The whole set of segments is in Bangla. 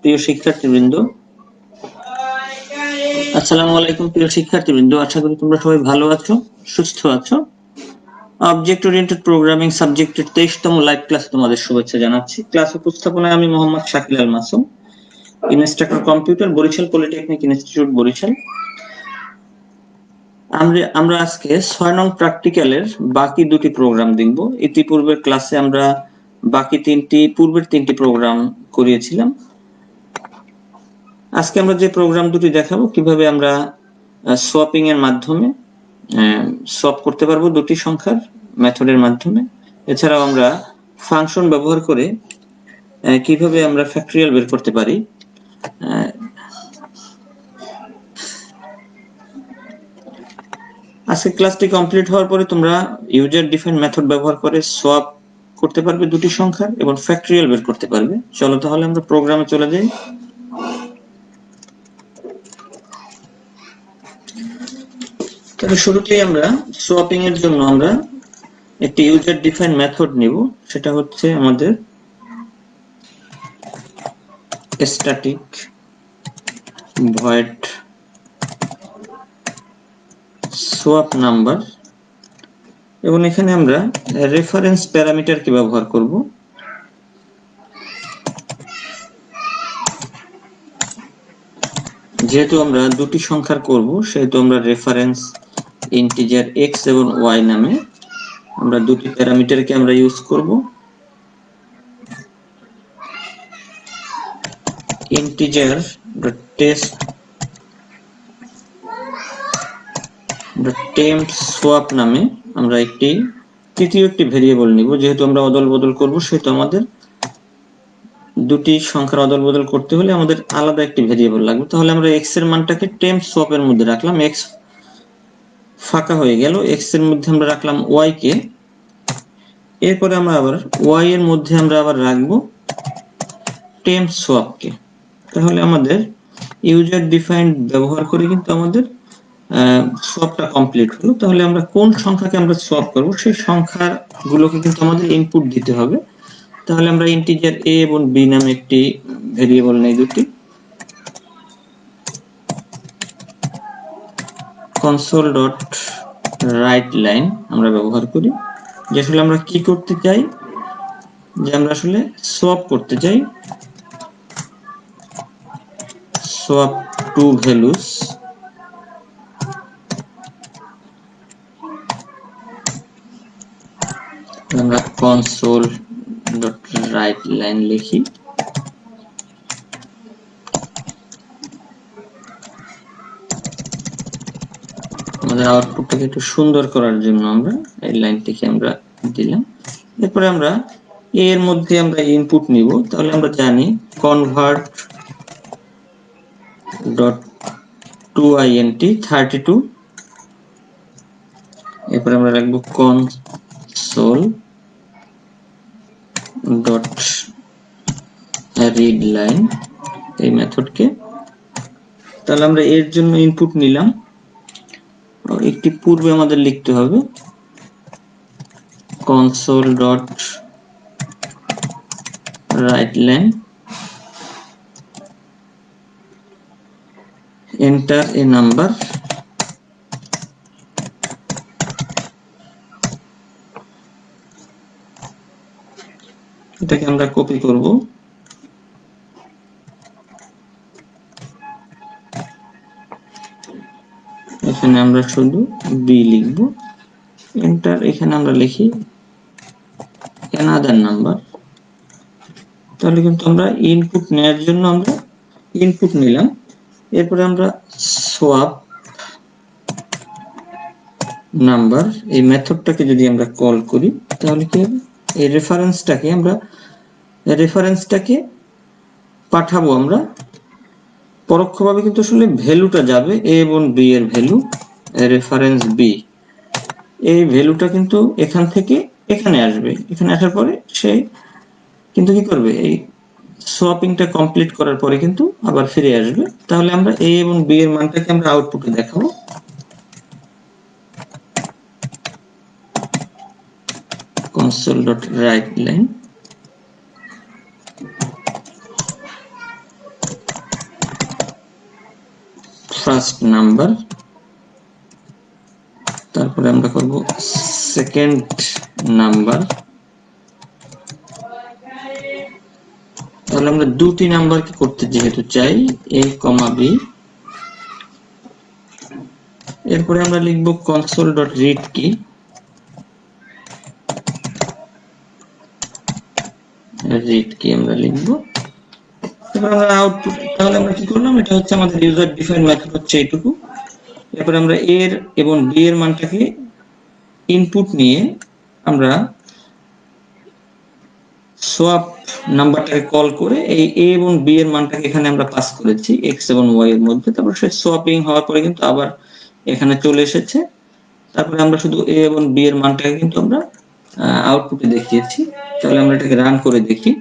প্রিয় শিক্ষার্থীবৃন্দ, আসসালামু আলাইকুম প্রিয় শিক্ষার্থীবৃন্দ, আশা করি তোমরা সবাই ভালো আছো, সুস্থ আছো। অবজেক্ট ওরিয়েন্টেড প্রোগ্রামিং সাবজেক্টের 23তম লাইভ ক্লাসে তোমাদের শুভেচ্ছা জানাচ্ছি। ক্লাস উপস্থাপনায় আমি Mohammad Shakil Al Masum, instructor computer, Barishal polytechnic institute, Barishal. আমরা আজকে 6 নং প্র্যাকটিক্যালের বাকি দুটি প্রোগ্রাম দেখব। ইতিপূর্বের ক্লাসে আমরা বাকি পূর্বের তিনটি প্রোগ্রাম করিয়েছিলাম। আজকে আমরা যে প্রোগ্রাম দুটি দেখাবো কিভাবে আমরা সোয়াপিং এর মাধ্যমে সোয়াপ করতে পারবো দুটি সংখ্যার মেথডের মাধ্যমে। এছাড়াও আমরা ফাংশন ব্যবহার করে কিভাবে আমরা ফ্যাক্টরিয়াল বের করতে পারি। আজকে ক্লাসটি কমপ্লিট হওয়ার পরে তোমরা ইউজার ডিফাইন্ড মেথড ব্যবহার করে সোয়াপ করতে পারবে দুটি সংখ্যার এবং ফ্যাক্টরিয়াল বের করতে পারবে। চলো তাহলে আমরা প্রোগ্রামে চলে যাই। তবে শুরুতেই আমরা সোয়াপিং এর জন্য আমরা একটি ইউজার ডিফাইন্ড মেথড নিব, সেটা হচ্ছে আমাদের স্ট্যাটিক ভয়েড সোয়াপ নাম্বার, এবং এখানে আমরা রেফারেন্স প্যারামিটারকে ব্যবহার করব। যেহেতু আমরা দুটি সংখ্যার করব, সেহেতু আমরা রেফারেন্স ইন্টিজার x এবং y নামে আমরা দুটি প্যারামিটারকে আমরা ইউজ করব। ইন্টিজার টেস্ট টেম্প সোয়াপ নামে আমরা তৃতীয় একটি ভেরিয়েবল নিব। যেহেতু আমরা অদল বদল করব, সেহেতু আমাদের দুটি সংখ্যার অদল বদল করতে হলে আমাদের আলাদা একটি ভেরিয়েবল লাগবে। তাহলে আমরা x এর মানটাকে টেম্প সোয়াপ এর মধ্যে রাখলাম, x ফাঁকা হয়ে গেল, x এর মধ্যে আমরা রাখলাম y কে। এরপরে আমরা আবার y এর মধ্যে আমরা আবার রাখবো টেম্প সোয়াপ কে। তাহলে আমাদের ইউজার ডিফাইন্ড ব্যবহার করে কিন্তু আমাদের সোয়াপটা কমপ্লিট হলো। তাহলে আমরা কোন সংখ্যাকে আমরা সোয়াপ করব, সেই সংখ্যাগুলোকে কিন্তু আমাদের ইনপুট দিতে হবে। তাহলে আমরা ইন্টিজার a এবং b নামে একটি ভেরিয়েবল নেই দুটি। console.writeLine আমরা ব্যবহার করি, যে আসলে আমরা কি করতে চাই, যে আমরা আসলে সোয়াপ করতে চাই সোয়াপ টু ভ্যালুস আমরা console.writeLine লিখি। আমাদের আউটপুটটাকে একটু সুন্দর করার জন্য আমরা এই লাইনটিকে আমরা দিলাম। এরপরে আমরা এর মধ্যে আমরা ইনপুট নিব। তাহলে আমরা জানি convert.toInt 32। এরপরে আমরা রাখবো console.readLine এই মেথডকে। তাহলে আমরা এর জন্য ইনপুট নিলাম, একটি পূর্বে আমাদের লিখতে হবে console.writeLine, enter a number। এটাকে আমরা কপি করব, এখানে আমরা শুধু b লিখব, এন্টার। এখানে আমরা লিখি another number। তাহলে কিন্তু আমরা ইনপুট নেওয়ার জন্য আমরা ইনপুট নিলাম। এরপরে আমরা সোয়াপ নাম্বার এই মেথডটাকে যদি আমরা কল করি, তাহলে কি হবে, এই রেফারেন্সটাকে পাঠাবো আমরা পরোক্ষভাবে, কিন্তু আসলে ভ্যালুটা যাবে a এবং b এর ভ্যালু, রেফারেন্স b, এই ভ্যালুটা কিন্তু এখান থেকে এখানে আসবে। এখানে আসার পরে সে কিন্তু কি করবে, এই সোয়াপিংটা কমপ্লিট করার পরে কিন্তু আবার ফিরে আসবে। তাহলে আমরা a এবং b এর মানটাকে আমরা আউটপুটে দেখাবো। console.writeLine ফার্স্ট নাম্বার, তারপরে আমরা করব সেকেন্ড নাম্বার। তাহলে আমরা দুটি নাম্বারকে করতে যেহেতু চাই a, b, এরপরে আমরা লিখব console.read key, read key আমরা লিখব। এরপর আমরা আউটপুট, তাহলে আমরা কি করলাম, এটা হচ্ছে আমাদের ইউজার ডিফাইন মেথড হচ্ছে এইটুকু। এরপর আমরা a এবং b এর মানটাকে ইনপুট নিয়ে আমরা সোয়াপ নাম্বারটাকে কল করে এই a এবং b এর মানটাকে এখানে আমরা পাস করেছি x এবং y এর মধ্যে। তারপর সে সোয়াপিং হওয়ার পরে কিন্তু আবার এখানে চলে এসেছে। তারপরে আমরা শুধু a এবং b এর মানটাকে কিন্তু আমরা আউটপুটে দেখিয়েছি। তাহলে আমরা এটাকে রান করে দেখি।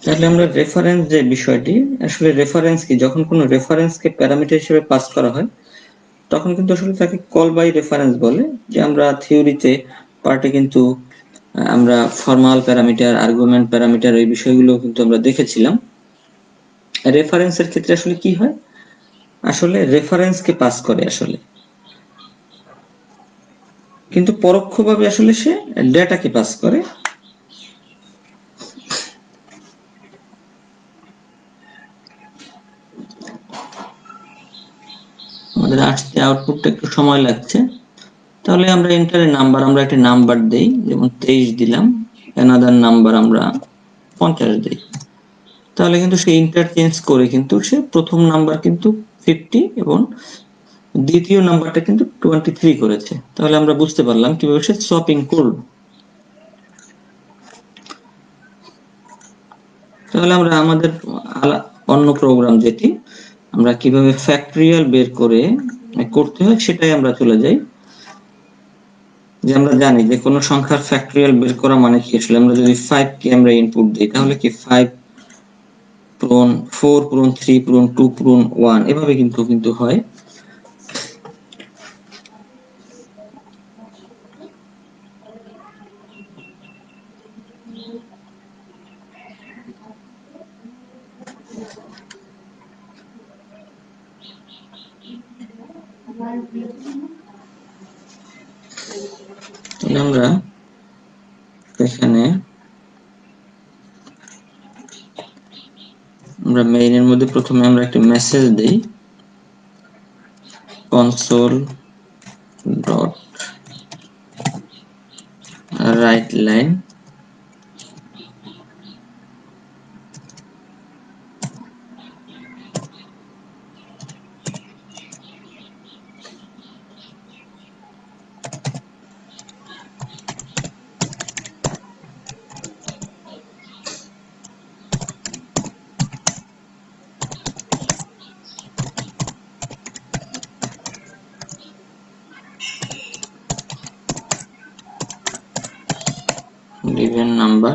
তাহলে আমরা রেফারেন্স যে বিষয়টি, আসলে রেফারেন্স কি, যখন কোনো রেফারেন্সকে প্যারামিটার হিসেবে পাস করা হয় তখন কিন্তু আসলে তাকে কল বাই রেফারেন্স বলে। যে আমরা থিওরিতে পার্টে কিন্তু আমরা ফর্মাল প্যারামিটার, আর্গুমেন্ট প্যারামিটার, এই বিষয়গুলো কিন্তু আমরা দেখেছিলাম। রেফারেন্সের ক্ষেত্রে আসলে কি হয়, আসলে রেফারেন্সকে পাস করে আসলে, কিন্তু পরোক্ষভাবে আসলে সে ডেটাকে পাস করে। আমাদের আসতে আউটপুটটা একটু সময় লাগছে। তাহলে আমরা এন্টারে নাম্বার, আমরা একটা নাম্বার দেই, যেমন 23 দিলাম, অ্যানাদার নাম্বার আমরা 50 দেই। তাহলে কিন্তু সে ইন্টারচেঞ্জ করে কিন্তু সে প্রথম নাম্বার কিন্তু 50 এবং দ্বিতীয় নাম্বারটা কিন্তু 23 করেছে। তাহলে আমরা বুঝতে পারলাম কিভাবে সে সোয়াপিং করলো। তাহলে আমরা আমাদের অন্য প্রোগ্রাম যেটি আমরা কিভাবে ফ্যাক্টরিয়াল বের করে করতে হয় সেটাই আমরা চলে যাই। যে আমরা জানি যে কোনো সংখ্যার ফ্যাক্টরিয়াল বের করা মানে কি, আসলে আমরা যদি 5 কে আমরা ইনপুট দিই তাহলে কি 5 পূরণ 4 পূরণ 3 পূরণ 2 পূরণ 1 এভাবে কিন্তু হয়। আমরা এখানে আমরা মেইনের মধ্যে প্রথমে আমরা একটা মেসেজ দেই, console.writeLine given number,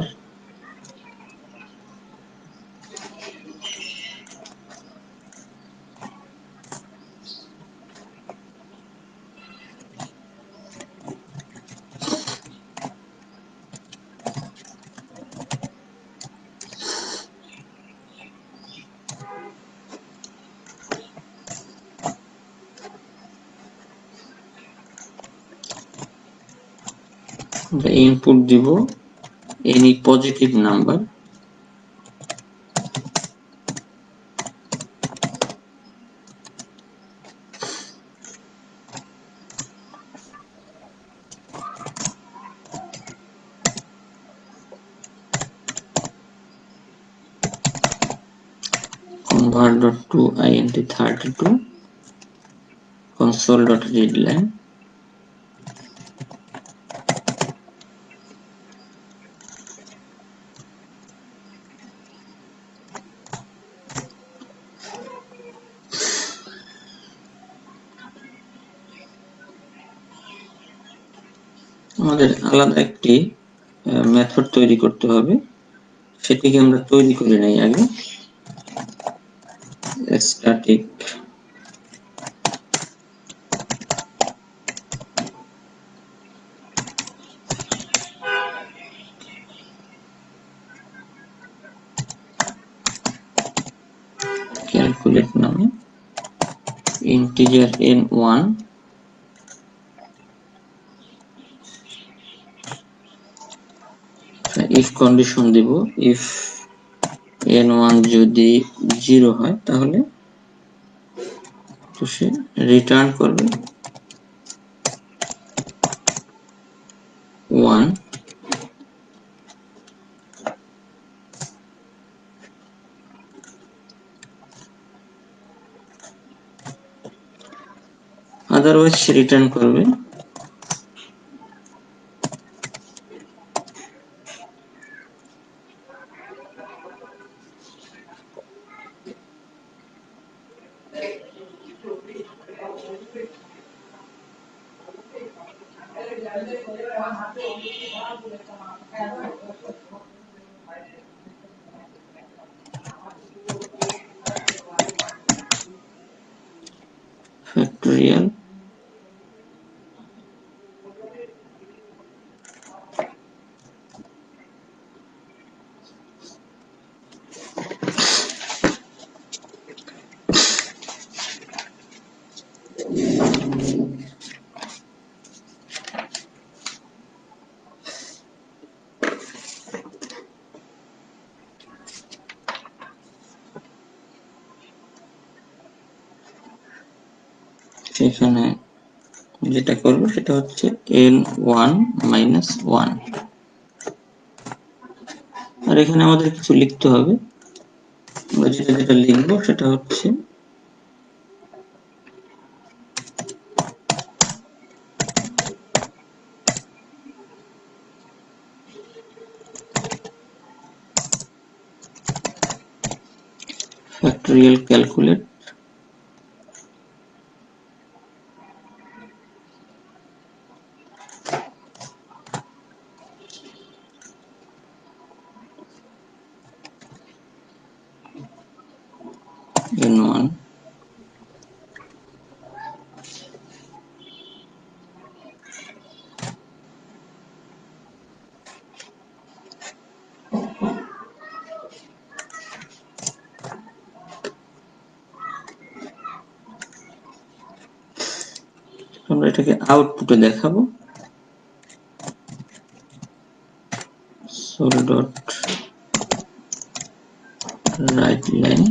the input দিব any positive number, convert.toInt32 console.readLine আমাদের আলাদা একটি মেথড তৈরি করতে হবে, সেটিকে আমরা তৈরি করে নেই আগে। স্ট্যাটিক ক্যালকুলেট নামে ইন্টিজার n1 if কন্ডিশন দিব, if n1 যদি 0 হয় তাহলে তো সে রিটার্ন করবে 1। আদারওয়াইজ সে রিটার্ন করবে ফ্যাক্টোরিয়াল সেখানে যেটা করব সেটা হচ্ছে n1 minus 1, আর এখানে আমাদের কিছু লিখতে হবে। আমরা যেটা লিখবো সেটা হচ্ছে factorial calculate n1 আমরা এটাকে আউটপুটে দেখাবো। sol dot write line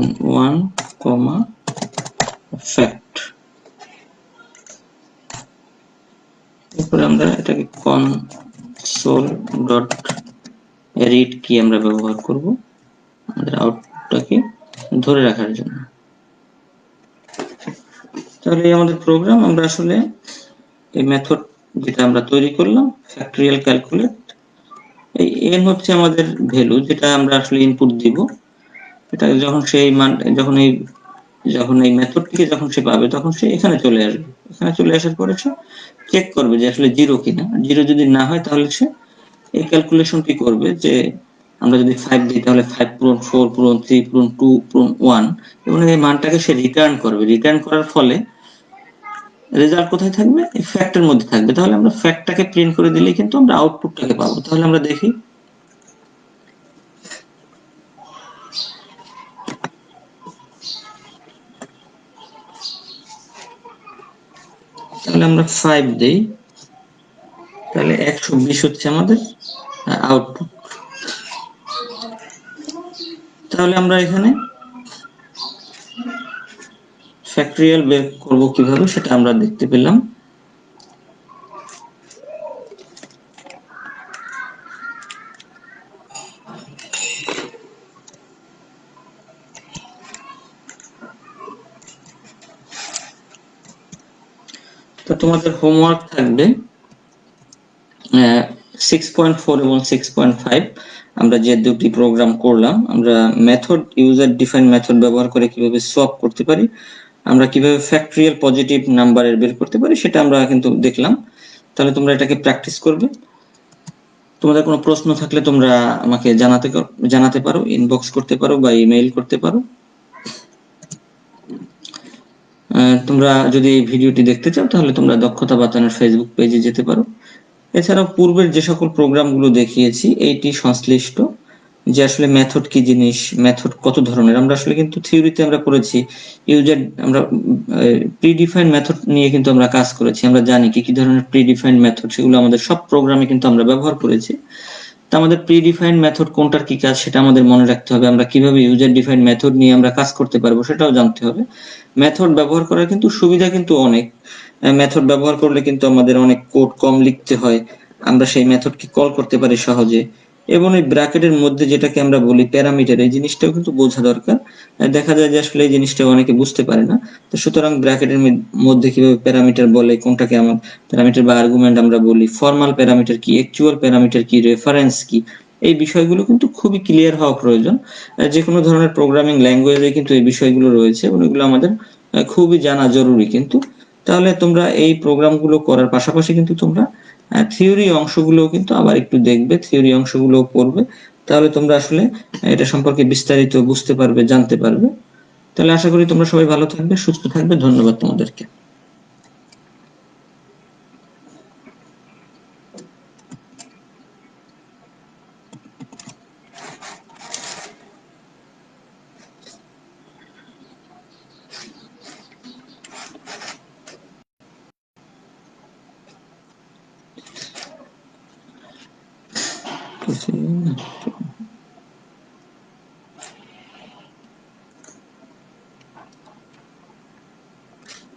n1, fact। এরপরে আমরা এটাকে console dot read কি আমরা ব্যবহার করব আমাদের আউটপুটটাকে ধরে রাখার জন্য। তাহলে এই আমাদের প্রোগ্রাম। আমরা আসলে এই মেথড যেটা আমরা তৈরি করলাম ফ্যাক্টোরিয়াল ক্যালকুলেট, এই n হচ্ছে আমাদের ভ্যালু যেটা আমরা আসলে ইনপুট দিব। এটা যখন সেই মান যখন এই মেথডটিকে যখন সে পাবে তখন সে এখানে চলে আসবে। এখানে চলে আসার পরে সে চেক করবে যে আসলে 0 কিনা। 0 যদি না হয় তাহলে সে এই ক্যালকুলেশনটি করবে যে আমরা যদি 5 দিই তাহলে 5 পূরণ 4 পূরণ 3 পূরণ 2 পূরণ 1, এবং এই মানটাকে সে রিটার্ন করবে। রিটার্ন করার ফলে রেজাল্ট কোথায় থাকবে? এই ফ্যাক্টের মধ্যে থাকবে। তাহলে আমরা ফ্যাক্টটাকে প্রিন্ট করে দিলেই কিন্তু আমরা আউটপুটটাকে পাবো। তাহলে আমরা দেখি, তাহলে আমরা 5 দেই, তাহলে 120 হচ্ছে আমাদের আউটপুট। তাহলে আমরা এখানে ফ্যাক্টোরিয়াল বের করব কিভাবে সেটা আমরা দেখতে পেলাম। তো তোমাদের হোমওয়ার্ক থাকবে 6.4 এবং 6.5। আমরা যে দুটি প্রোগ্রাম করলাম, আমরা মেথড ইউজার ডিফাইন মেথড ব্যবহার করে কিভাবে সোয়াপ করতে পারি, আমরা কিভাবে ফ্যাক্টরিয়াল পজিটিভ নাম্বারের বের করতে পারি, সেটা আমরা কিন্তু দেখলাম। তাহলে তোমরা এটাকে প্র্যাকটিস করবে। তোমাদের কোনো প্রশ্ন থাকলে তোমরা আমাকে জানাতে পারো, ইনবক্স করতে পারো বা ইমেইল করতে পারো। তোমরা যদি এই ভিডিওটি দেখতে চাও তাহলে তোমরা দক্ষতা বাতানোর ফেসবুক পেজে যেতে পারো। এছাড়াও পূর্বের যে সকল প্রোগ্রামগুলো দেখিয়েছি এইটি সংশ্লিষ্ট, যে আসলে মেথড কি জিনিস, মেথড কত ধরনের। আমরা আসলে কিন্তু থিওরিতে আমরা করেছি ইউজার, আমরা প্রিডিফাইন্ড মেথড নিয়ে কিন্তু আমরা কাজ করেছি। আমরা জানি কি কি ধরনের প্রিডিফাইন্ড মেথড, সেগুলো আমাদের সব প্রোগ্রামে কিন্তু আমরা ব্যবহার করেছি। তো আমাদের প্রিডিফাইন্ড মেথড কোনটার কি কাজ সেটা আমাদের মনে রাখতে হবে। আমরা কিভাবে ইউজার ডিফাইন্ড মেথড নিয়ে আমরা কাজ করতে পারবো সেটাও জানতে হবে। মেথড ব্যবহার করার কিন্তু সুবিধা কিন্তু অনেক। মেথড ব্যবহার করলে কিন্তু আমাদের অনেক কোড কম লিখতে হয়, আমরা সেই মেথডকে কল করতে পারি সহজে। এবং এই ব্র্যাকেটের মধ্যে যেটাকে আমরা বলি প্যারামিটার, এই জিনিসটাও কিন্তু বোঝা দরকার। দেখা যায় যে আসলে এই জিনিসটা অনেকে বুঝতে পারে না। তো সুতরাং ব্র্যাকেটের মধ্যে কিভাবে প্যারামিটার বলে, কোনটাকে আমার প্যারামিটার বা আর্গুমেন্ট আমরা বলি, ফর্মাল প্যারামিটার কি, অ্যাকচুয়াল প্যারামিটার কি, রেফারেন্স কি, এই বিষয়গুলো কিন্তু খুবই ক্লিয়ার হওয়া প্রয়োজন। যে কোনো ধরনের প্রোগ্রামিং ল্যাঙ্গুয়েজে কিন্তু এই বিষয়গুলো রয়েছে এবং এগুলো আমাদের খুবই জানা জরুরি কিন্তু। তাহলে তোমরা এই প্রোগ্রামগুলো করার পাশাপাশি কিন্তু তোমরা থিওরি অংশগুলো কিন্তু আবার একটু দেখবে, থিওরি অংশগুলো পড়বে। তাহলে তোমরা আসলে এটা সম্পর্কে বিস্তারিত বুঝতে পারবে, জানতে পারবে। তাহলে আশা করি তোমরা সবাই ভালো থাকবে, সুস্থ থাকবে। ধন্যবাদ তোমাদেরকে।